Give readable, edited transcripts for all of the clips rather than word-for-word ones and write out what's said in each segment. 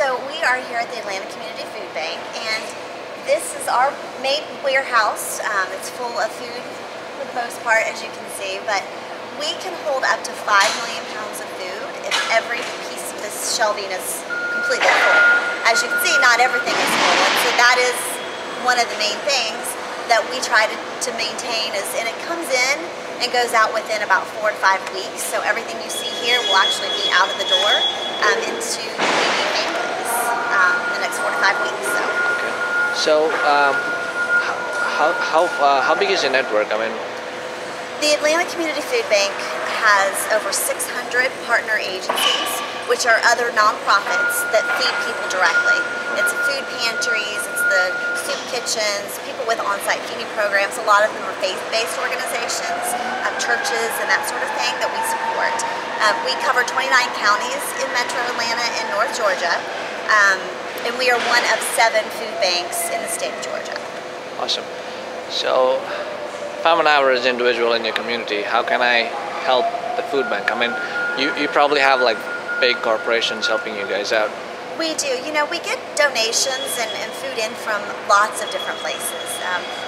So we are here at the Atlanta Community Food Bank, and this is our main warehouse. It's full of food for the most part, as you can see, but we can hold up to 5 million pounds of food if every piece of this shelving is completely full. As you can see, not everything is full, and so that is one of the main things that we try to maintain, and it comes in and goes out within about 4 to 5 weeks. So everything you see here will actually be out of the door into the families in the next 4 to 5 weeks. So how big is your network? I mean, the Atlanta Community Food Bank has over 600 partner agencies, which are other nonprofits that feed people directly. It's food pantries, it's the soup kitchens, people with on-site feeding programs. A lot of them are faith-based organizations, churches, and that sort of thing that we support. We cover 29 counties in Metro Atlanta and North Georgia, and we are one of 7 food banks in the state of Georgia. Awesome. So, if I'm an average individual in your community, how can I help the food bank? I mean, you probably have like big corporations helping you guys out. We do. You know, we get donations and food in from lots of different places.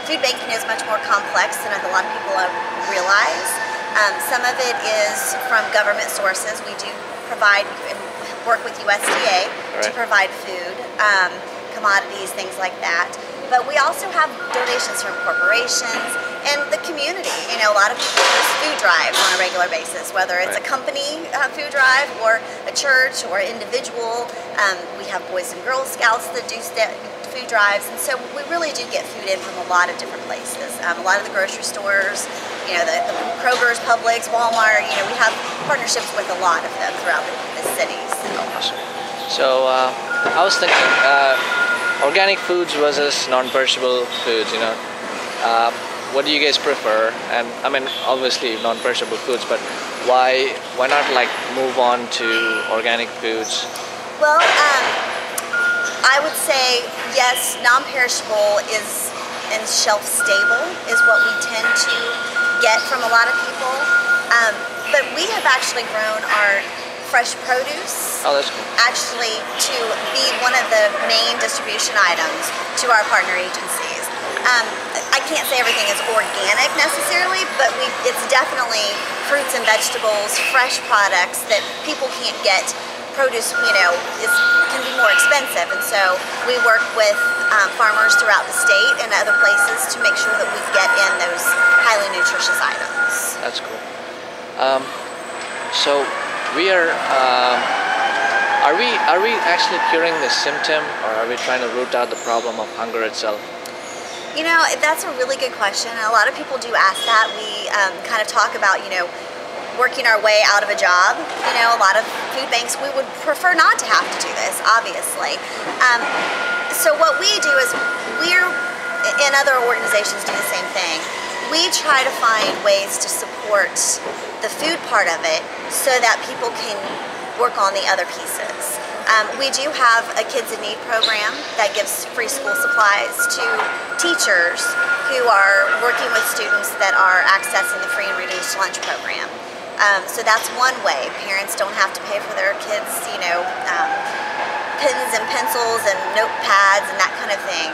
Food banking is much more complex than a lot of people realize. Some of it is from government sources. We do provide and work with USDA to provide food, commodities, things like that. But we also have donations from corporations and the community. You know, a lot of people do food drives on a regular basis, whether it's a company food drive or a church or individual. We have Boys and Girl Scouts that do food drives, and so we really do get food in from a lot of different places. A lot of the grocery stores, you know, the Kroger's, Publix, Walmart. You know, we have partnerships with a lot of them throughout the cities. Awesome. So I was thinking, organic foods versus non-perishable foods, you know, what do you guys prefer? And I mean, obviously non-perishable foods, but why not like move on to organic foods? Well, I would say yes, non-perishable is and shelf stable is what we tend to get from a lot of people, but we have actually grown our fresh produce actually to be one of the main distribution items to our partner agencies. I can't say everything is organic necessarily, but it's definitely fruits and vegetables, fresh products that people can't get. Produce, you know, can be more expensive, and so we work with farmers throughout the state and other places to make sure that we get in those highly nutritious items. That's cool. So we are we actually curing the symptom, or are we trying to root out the problem of hunger itself? You know, that's a really good question, and a lot of people do ask that. We kind of talk about, you know, working our way out of a job. You know, a lot of food banks, we would prefer not to have to do this, obviously. So what we do is and other organizations do the same thing. We try to find ways to support the food part of it so that people can work on the other pieces. We do have a Kids in Need program that gives free school supplies to teachers who are working with students that are accessing the free and reduced lunch program. So that's one way. Parents don't have to pay for their kids, you know, pens and pencils and notepads and that kind of thing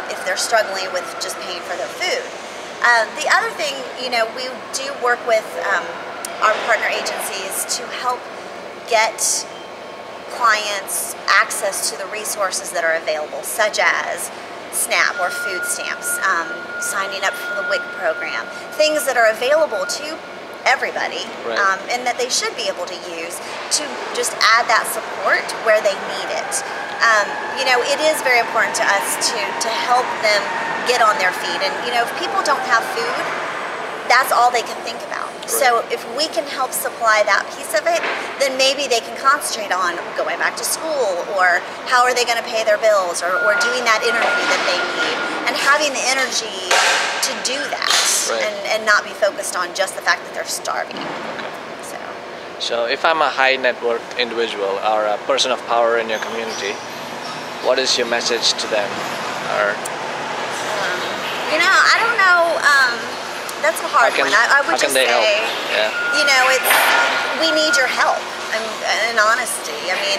if they're struggling with just paying for their food. The other thing, you know, we do work with our partner agencies to help get clients access to the resources that are available, such as SNAP or food stamps, signing up for the WIC program, things that are available to everybody, and that they should be able to use to just add that support where they need it. You know, it is very important to us to help them get on their feet, and you know, if people don't have food, that's all they can think about. So if we can help supply that piece of it, then maybe they can concentrate on going back to school, or how are they going to pay their bills, or doing that interview that they need, and having the energy to do that, and not be focused on just the fact that they're starving. So if I'm a high net worth individual or a person of power in your community, what is your message to them? Or you know, I don't know. That's a hard one. I would just say, you know, we need your help and honesty. I mean,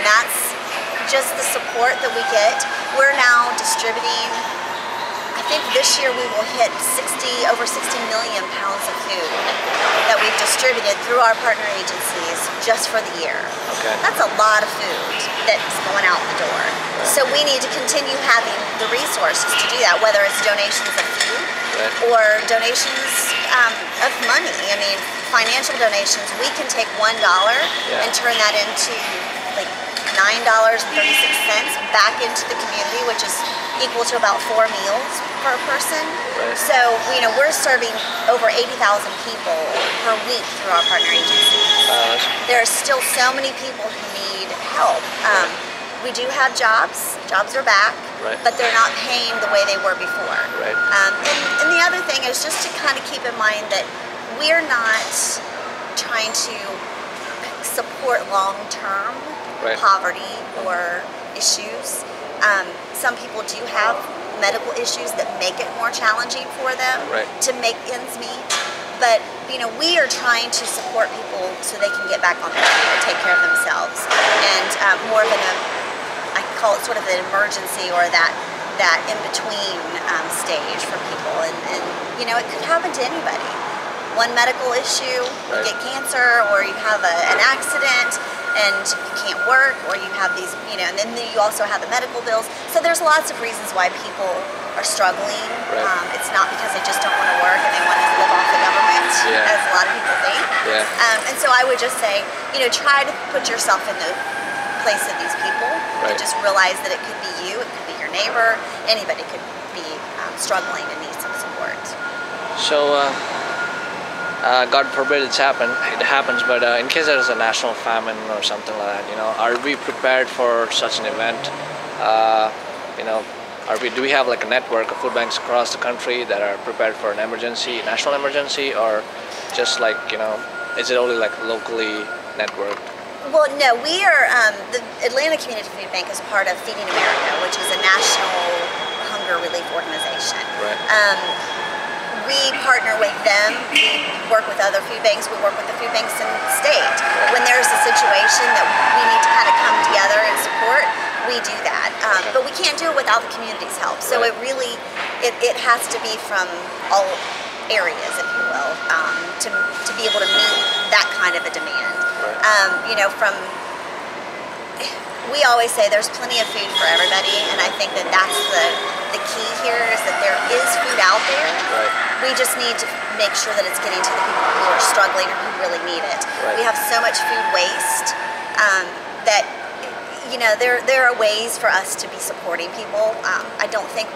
just the support that we get. We're now distributing, I think this year we will hit over 60 million pounds of food that we've distributed through our partner agencies just for the year. Okay. That's a lot of food that's going out the door. Right. So we need to continue having the resources to do that, whether it's donations of food Right. or donations of money. I mean, financial donations, we can take $1 and turn that into like $9.36 back into the community, which is equal to about 4 meals per person. Right. So, we're serving over 80,000 people per week through our partner agencies. There are still so many people who need help. We do have jobs. Jobs are back, Right. but they're not paying the way they were before. Right. And the other thing is just to kind of keep in mind that we're not trying to support long-term Right. poverty or issues. Some people do have medical issues that make it more challenging for them Right. to make ends meet. But we are trying to support people so they can get back on their feet and take care of themselves. And more of I call it sort of an emergency or that in-between stage for people. And it could happen to anybody. One medical issue, you Right. get cancer, or you have an accident and you can't work, or you have these, and then you also have the medical bills. So there's lots of reasons why people are struggling. Right. It's not because they just don't want to work and they want to live off the government, Yeah. as a lot of people think. Yeah. And so I would just say, try to put yourself in the place of these people. Right. And just realize that it could be you, it could be your neighbor, anybody could be struggling and need some support. So, God forbid it happens, but in case there is a national famine or something like that, are we prepared for such an event? Do we have like a network of food banks across the country that are prepared for an emergency, national emergency, or just like, is it only like locally networked? Well, no, we are, the Atlanta Community Food Bank is part of Feeding America, which is a national hunger relief organization. Right. We partner with them, we work with other food banks, we work with the food banks in the state. When there's a situation that we need to kind of come together and support, we do that. But we can't do it without the community's help. So it really, it has to be from all areas, if you will, to be able to meet that kind of a demand. We always say there's plenty of food for everybody, and I think that that's the key here is that there is food out there. Right. We just need to make sure that it's getting to the people who are struggling or who really need it. Right. We have so much food waste that there are ways for us to be supporting people. I don't think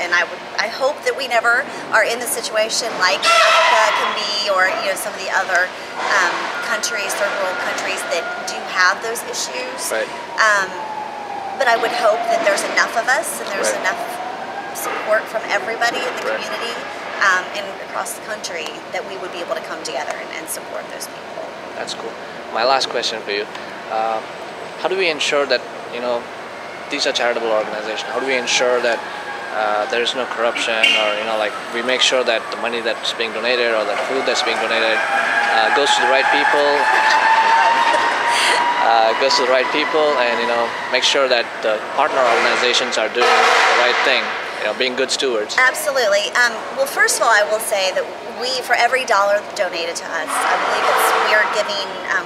and I hope that we never are in the situation like Africa can be, or some of the other countries, third world countries that do have those issues. Right. But I would hope that there's enough of us and there's Right. enough support from everybody in the Right. community and across the country that we would be able to come together and support those people. That's cool. My last question for you: how do we ensure that these are charitable organizations? How do we ensure that there is no corruption, or like we make sure that the money that's being donated or the food that's being donated goes to the right people, and make sure that the partner organizations are doing the right thing, being good stewards. Absolutely. Well, first of all, I will say that for every dollar donated to us, I believe we are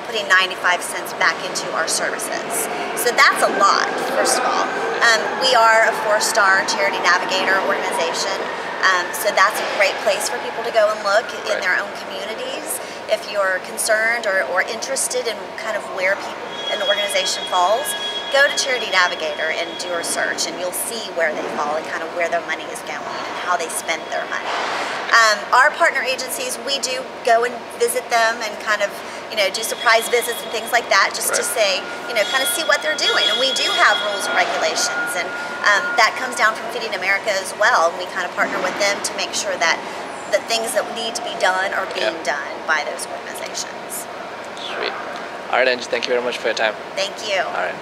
putting 95 cents back into our services. So that's a lot, first of all. We are a 4-star Charity Navigator organization, so that's a great place for people to go and look in their own communities. If you're concerned or interested in kind of where an organization falls, go to Charity Navigator and do a search, and you'll see where they fall and kind of where their money is going and how they spend their money. Our partner agencies, we do go and visit them and kind of do surprise visits and things like that, just to say, kind of see what they're doing. And we do have rules and regulations, and that comes down from Feeding America as well. And we kind of partner with them to make sure that the things that need to be done are being done by those organizations. Sweet. All right, Angie, thank you very much for your time. Thank you. All right.